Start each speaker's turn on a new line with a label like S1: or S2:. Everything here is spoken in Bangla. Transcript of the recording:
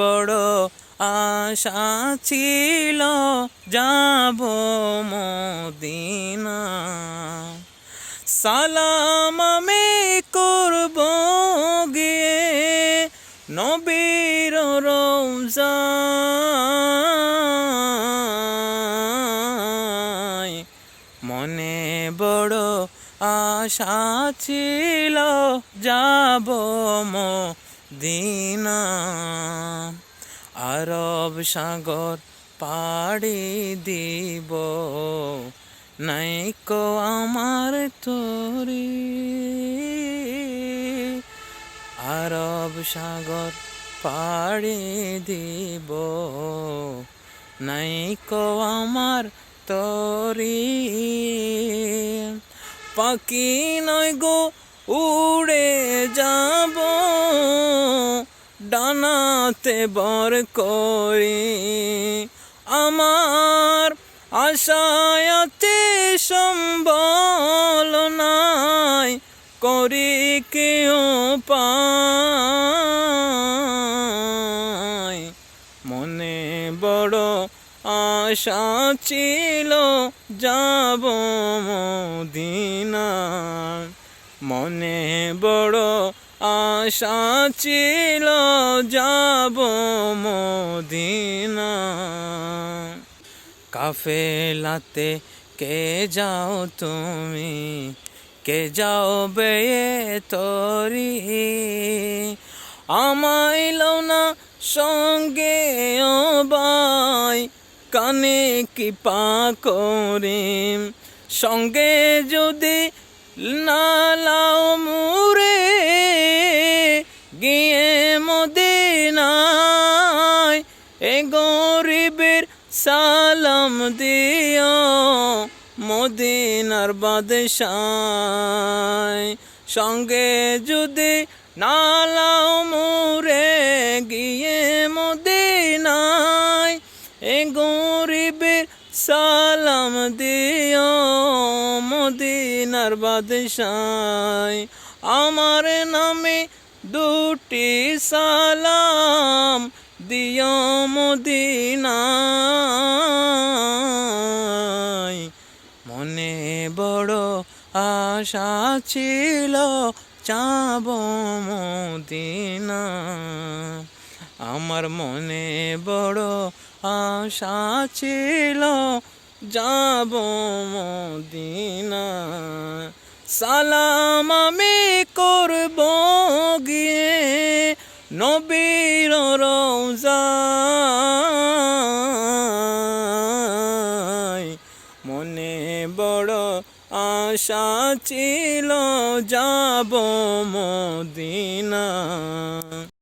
S1: বড় আশা ছিল যাব মদিনা, সালাম আমি করব গিয়ে নবীর রওজায়। মনে বড় আশা ছিল যাব মদিনা, আরব সাগর পাড়ি দিব নাইকো আমার তরি, আরব সাগর পাড়ি দিব নাইকো আমার তরি। পাখি নয় গো উড়ে যাব ডানাতে বর করি, আমার আশায়াতে সম্বল নাই করি কেউ পায়। মনে বড় আশা ছিল যাব মদিনা, মনে বড় আশা ছিল যাব মদিনা। কাফেলাতে কে যাও তুমি, কে যাও বেয়ে তরি, আমায় লও না সঙ্গে ও ভাই কানে কি পা করিম, সঙ্গে যদি না লাও মুরে গিয়ে মদিনায়, এ গরিবের সালাম দিও মদিনার বাদশায়। সঙ্গে যদি না লাও মুরে গিয়ে মদিনায়, এ গরিবের সালাম দিও মদিনার বাদশায়। আমার নামে দুটি সালাম দিও মদিনায়। মনে বড় আশা ছিল যাব মদিনা, আমার মনে বড় আশা ছিল যাব মদিনা। সালাম আমি করব গিয়ে নবীর রওজায়, মনে বড় আশা ছিল যাব মদিনা।